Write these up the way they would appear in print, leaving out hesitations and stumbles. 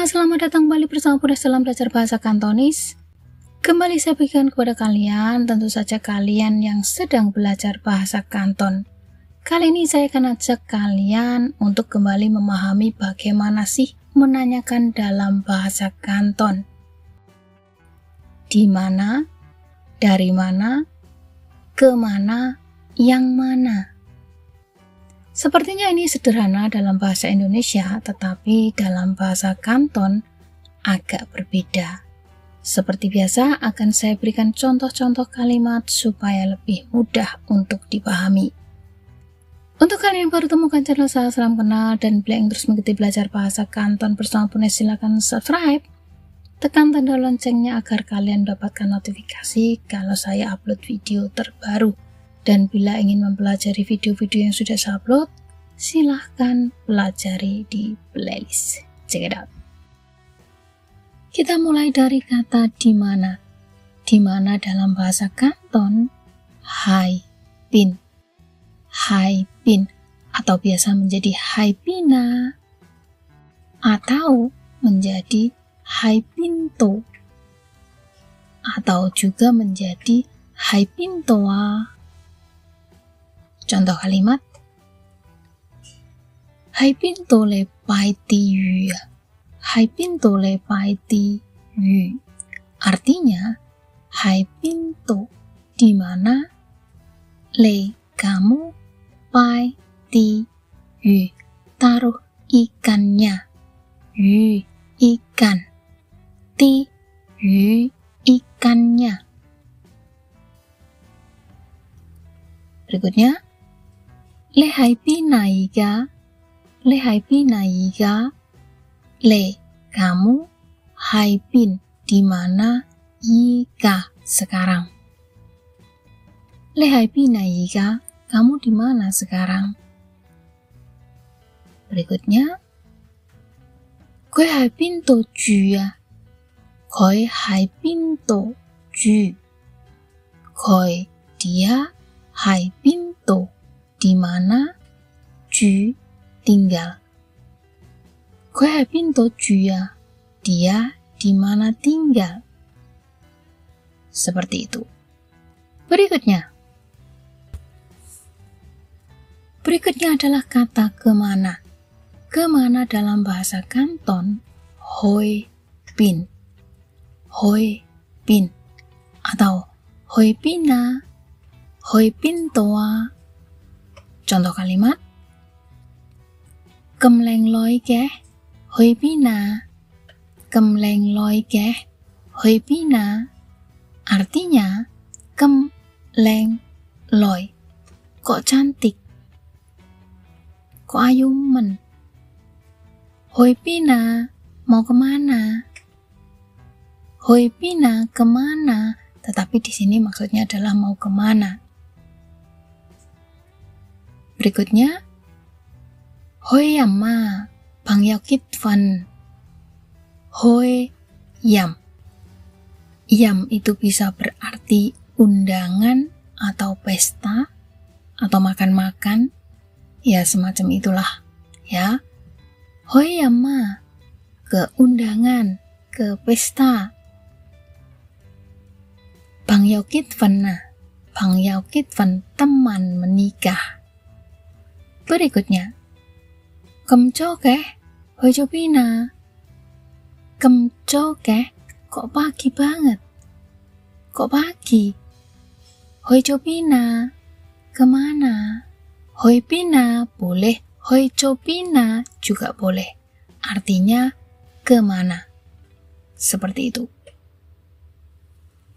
Selamat datang kembali bersama Bunda dalam belajar bahasa Kantonis. Kembali saya berikan kepada kalian, tentu saja kalian yang sedang belajar bahasa Kanton. Kali ini saya akan ajak kalian untuk kembali memahami bagaimana sih menanyakan dalam bahasa Kanton. Di mana, dari mana, kemana, yang mana. Sepertinya ini sederhana dalam bahasa Indonesia, tetapi dalam bahasa Kanton agak berbeda. Seperti biasa, akan saya berikan contoh-contoh kalimat supaya lebih mudah untuk dipahami. Untuk kalian yang baru temukan channel saya, salam kenal, dan bila ingin terus mengikuti belajar bahasa Kanton bersama Bunda, silakan subscribe. Tekan tanda loncengnya agar kalian mendapatkan notifikasi kalau saya upload video terbaru. Dan bila ingin mempelajari video-video yang sudah saya upload, silahkan pelajari di playlist. Check it out. Kita mulai dari kata di mana. Di mana dalam bahasa Kanton, hai pin. Hai pin atau biasa menjadi hai pina atau menjadi hai pinto atau juga menjadi hai pintoa. Contoh kalimat, hai pinto le pai ti yu. Hai pinto le pai ti yu. Artinya, hai pinto di mana, le kamu, pai ti yu taruh ikannya, yu ikan, ti yu ikannya. Berikutnya, le hai pina iga, le hai pina iga, le kamu, hai pin di mana, iga sekarang. Le hai pina iga, kamu di mana sekarang? Berikutnya, koi hai pinto ju ya, koi hai pinto ju, koi dia hai pinto di mana, ju tinggal. Koi hai pinto ju ya, dia di mana tinggal. Seperti itu. Berikutnya adalah kata kemana. Kemana dalam bahasa Kanton, hoi pin. Hoi pin atau hoi pina, hoi pintoa. Contoh kalimat, kem leng loi keh, hoi pina. Kem leng loi keh, hoi pina. Artinya, kem leng loi. Kok cantik? Kok ayumen? Hoi pina, mau kemana? Hoi pina, kemana? Tetapi di sini maksudnya adalah mau kemana. Berikutnya, hoi yam ma, bang yakit fan. Hoi yam. Yam itu bisa berarti undangan atau pesta atau makan-makan. Ya semacam itulah. Ya. Hoi yam ma, ke undangan, ke pesta. Bang yakit fan na. Bang yakit fan teman menikah. Berikutnya, kemco keh, hoi jopina. Kemco keh, kok pagi banget? Kok pagi? Hoi jopina, kemana? Hoi pina boleh, hoi jopina juga boleh. Artinya kemana? Seperti itu.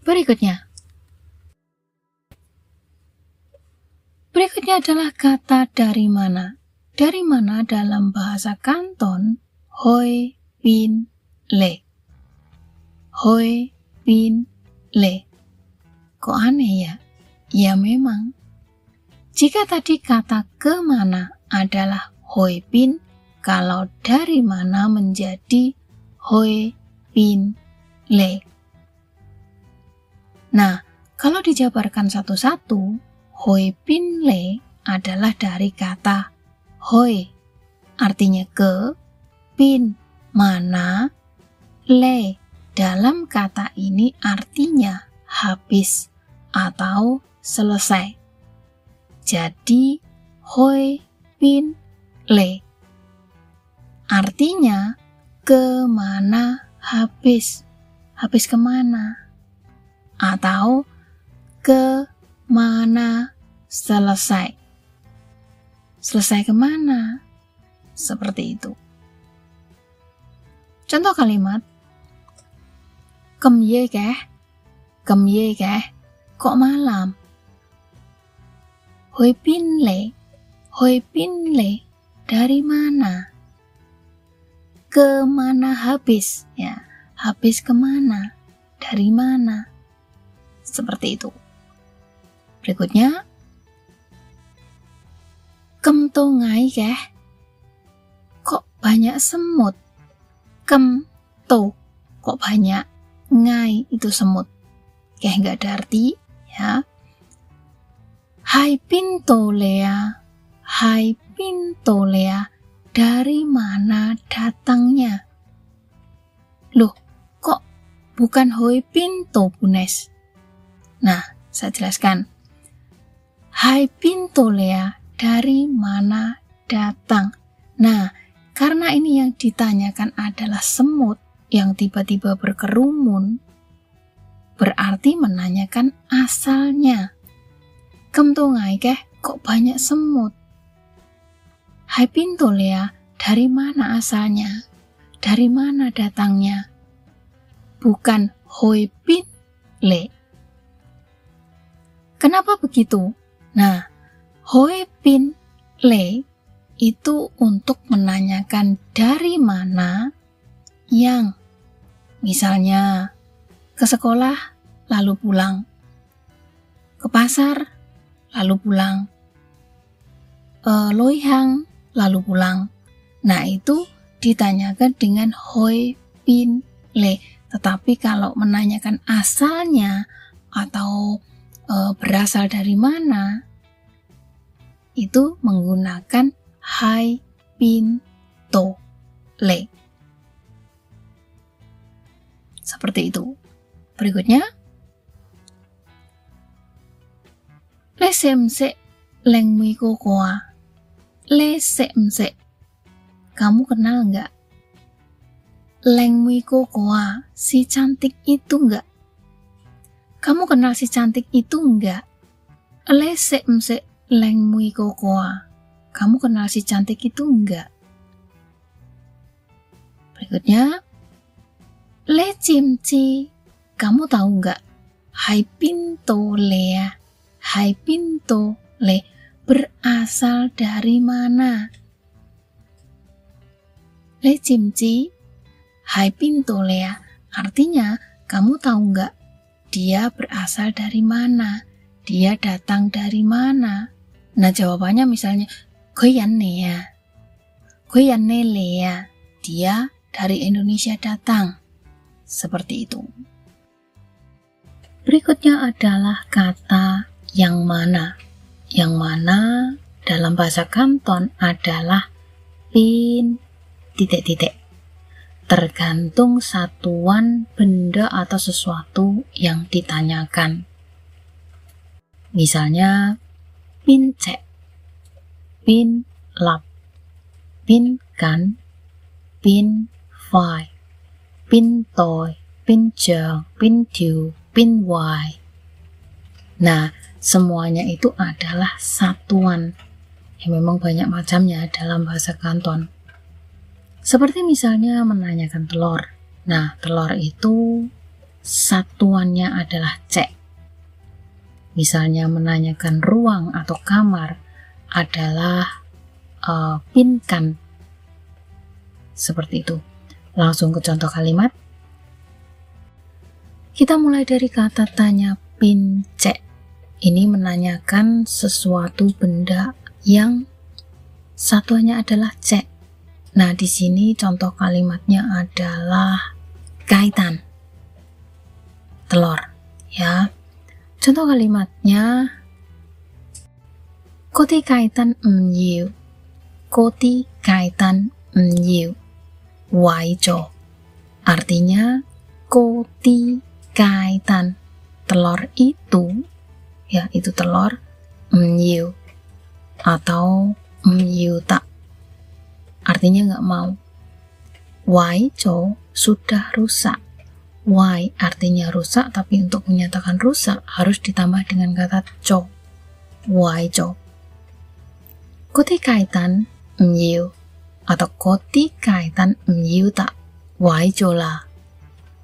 Berikutnya adalah kata dari mana. Dari mana dalam bahasa Kanton, hoi pin le. Hoi pin le. Kok aneh ya? Ya memang. Jika tadi kata kemana adalah hoi pin, kalau dari mana menjadi hoi pin le. Nah, kalau dijabarkan satu-satu, hoi pin le adalah dari kata hoi, artinya ke, pin, mana, le dalam kata ini artinya habis atau selesai. Jadi hoi bin le artinya kemana habis, habis kemana, atau kemana selesai, selesai kemana, seperti itu. Contoh kalimat, kem ye keh, kok malam, hoi bin le, dari mana, kemana habis, ya, habis kemana, dari mana, seperti itu. Berikutnya, kem to ngai keh, kok banyak semut, kem to, kok banyak, ngai itu semut, keh nggak ada arti, ya. Hai pinto lea, hai pinto lea, dari mana datangnya? Loh, kok bukan hoi pinto Bunes? Nah, saya jelaskan. Hai pinto lea, dari mana datang? Nah, karena ini yang ditanyakan adalah semut yang tiba-tiba berkerumun, berarti menanyakan asalnya. Kem to ngai keh, kok banyak semut? Hai pinto lea, dari mana asalnya? Dari mana datangnya? Bukan hoi bin le. Kenapa begitu? Nah, hoi bin le itu untuk menanyakan dari mana yang, misalnya ke sekolah lalu pulang, ke pasar lalu pulang, loihang lalu pulang. Nah, itu ditanyakan dengan hoi bin le. Tetapi kalau menanyakan asalnya atau berasal dari mana, itu menggunakan hai bin to le. Seperti itu. Berikutnya, le semse leng mui ko koa. Le semse, kamu kenal nggak? Leng mui ko koa, si cantik itu nggak? Kamu kenal si cantik itu nggak? Le semse leng mui ko koa, kamu kenal si cantik itu nggak? Berikutnya, le cimci, kamu tahu nggak? Hai pinto lea, hai pinto le, berasal dari mana? Le cimci, hai pinto lea, artinya kamu tahu nggak? Dia berasal dari mana? Dia datang dari mana? Nah, jawabannya misalnya, goyan nea, goyan ne lea, dia dari Indonesia datang. Seperti itu. Berikutnya adalah kata yang mana. Yang mana dalam bahasa Kanton adalah pin titik-titik. Tergantung satuan benda atau sesuatu yang ditanyakan. Misalnya, pin cek, pin lap, pin kan, pin fai, pin toy, pin jang, pin diu, pin wai. Nah, semuanya itu adalah satuan yang memang banyak macamnya dalam bahasa Kanton. Seperti misalnya menanyakan telur. Nah, telur itu satuannya adalah cek. Misalnya menanyakan ruang atau kamar adalah pinkan. Seperti itu. Langsung ke contoh kalimat. Kita mulai dari kata tanya pin cek. Ini menanyakan sesuatu benda yang satuannya adalah cek. Nah, di sini contoh kalimatnya adalah kaitan telur, ya. Contoh kalimatnya, koti kaitan yiu, koti kaitan yiu, wai jo. Artinya koti kaitan. Telur itu, ya itu telur myu atau myuta. Artinya nggak mau. Wai cho sudah rusak. Wai artinya rusak, tapi untuk menyatakan rusak harus ditambah dengan kata cho. Wai cho. Koti kaitan myu atau koti kaitan myuta. Wai cho lah.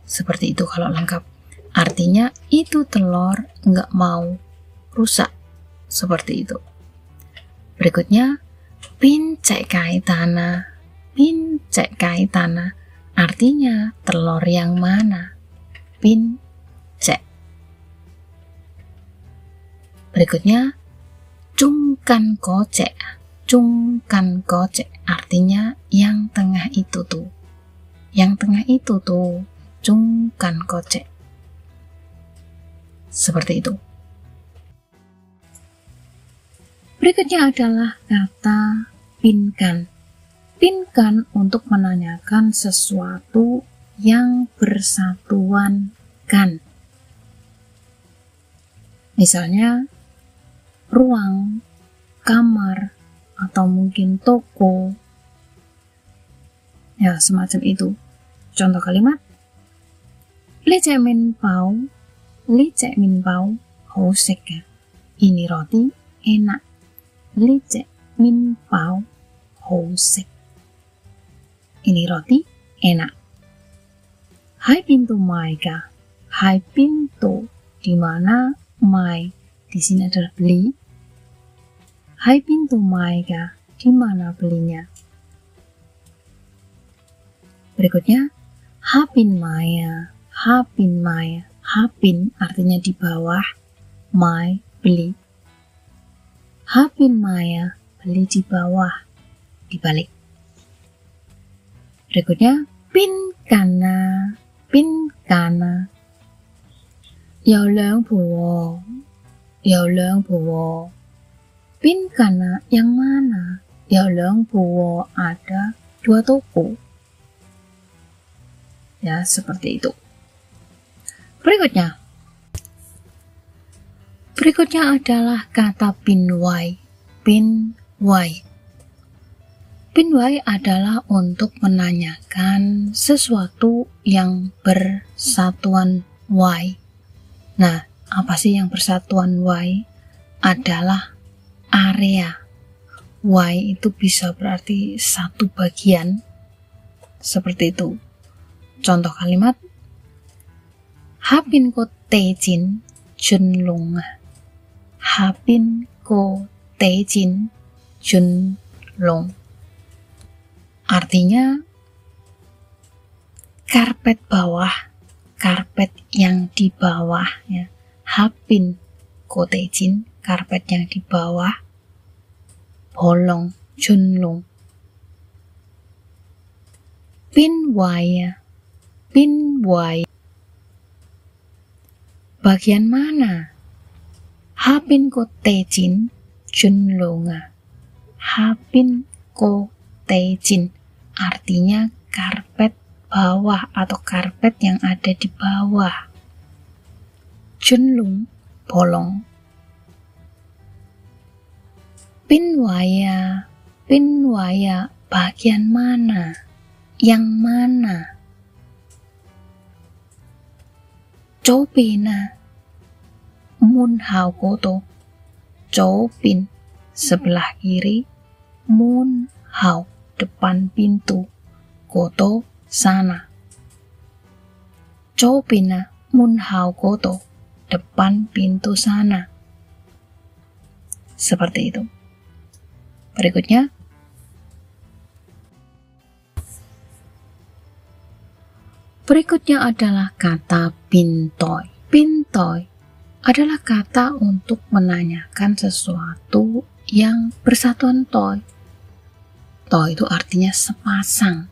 Seperti itu kalau lengkap. Artinya itu telur nggak mau rusak. Seperti itu. Berikutnya, pincek kaitana. Pincek kaitana. Artinya telur yang mana? Pincek. Berikutnya, cungkan kocek. Cungkan kocek. Artinya yang tengah itu tuh. Yang tengah itu tuh. Cungkan kocek. Seperti itu. Berikutnya adalah kata pinkan. Pinkan untuk menanyakan sesuatu yang bersatuan kan. Misalnya, ruang, kamar, atau mungkin toko. Ya, semacam itu. Contoh kalimat. Li cek min pao, li cek min pao, hou sek. Ini roti enak. Li cek min pao, hou sek. Ini roti enak. Hai pintu mai ka. Hai pintu, di mana mai di sini adalah beli. Hai pintu mai ka, di mana belinya. Berikutnya, hapin maya. Hapin maya. Hapin artinya di bawah, mai beli. Hapin maya, beli di bawah, dibalik. Berikutnya, pin kana. Pin kana. Yao leung buwo. Yao leung buwo. Pin kana yang mana? Yao leung buwo, ada 2 toko. Ya, seperti itu. Berikutnya adalah kata pinwai. Pinwai. Pinwai adalah untuk menanyakan sesuatu yang bersatuan wai. Nah, apa sih yang bersatuan wai? Adalah area. Wai itu bisa berarti satu bagian. Seperti itu. Contoh kalimat. Hapin ko tejin jun long. Hapin ko tejin jun long. Artinya karpet bawah, karpet yang di bawah ya. Hapin ko tejin, karpet yang di bawah. Bolong junlung. Pinwai. Pinwai. Bagian mana? Hapin ko tejin junlunga. Hapin ko tejin artinya karpet bawah atau karpet yang ada di bawah. Junlung, bolong. Pinwaya. Pinwaya, bagian mana? Yang mana? Jopina. Mun hao koto. Jopin, sebelah kiri. Mun hao, depan pintu. Koto, sana. Jopina mun hao koto, depan pintu sana. Seperti itu. Berikutnya. Berikutnya adalah kata pintoy. Pintoy adalah kata untuk menanyakan sesuatu yang bersatuan toy. Toy itu artinya sepasang.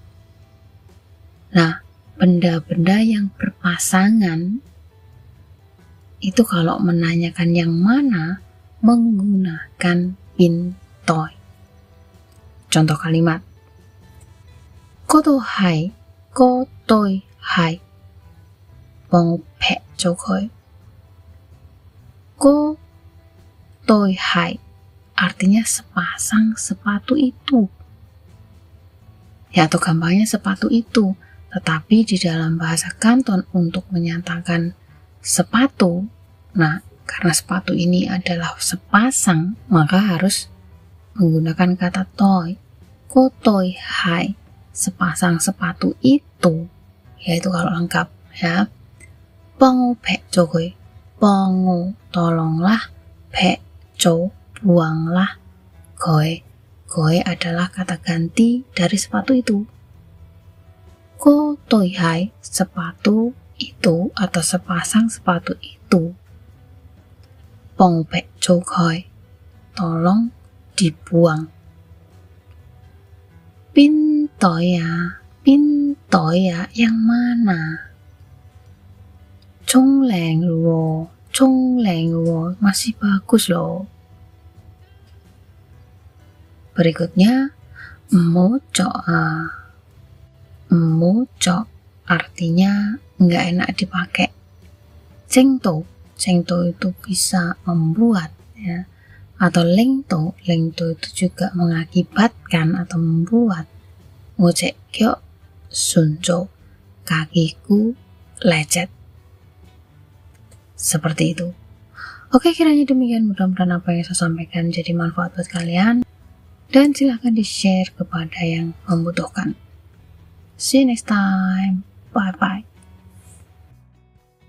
Nah, benda-benda yang berpasangan itu kalau menanyakan yang mana menggunakan pintoy. Contoh kalimat. Koto hai, kotoi hai. Bong pek jokoy. Ko toi hai artinya sepasang sepatu itu. Ya, atau gampangnya sepatu itu. Tetapi di dalam bahasa Kanton untuk menyatakan sepatu, nah karena sepatu ini adalah sepasang, maka harus menggunakan kata toi. Ko toi hai, sepasang sepatu itu, yaitu kalau lengkap ya. Pengu pek jokoy, pengu tolonglah, pek jo buanglah, goe. Goe adalah kata ganti dari sepatu itu. Ko toi hai, sepatu itu atau sepasang sepatu itu. Pengu pek jokoy, tolong dibuang. Pintoya yang mana? Chongleng luo, masih bagus loh. Berikutnya, moco. Moco artinya nggak enak dipakai. Cengto itu bisa membuat ya. Atau lengto itu juga mengakibatkan atau membuat. Ngocek kyo sunjo, kakiku lecet. Seperti itu. Oke, kiranya demikian. Mudah-mudahan apa yang saya sampaikan jadi manfaat buat kalian. Dan silahkan di-share kepada yang membutuhkan. See you next time. Bye-bye.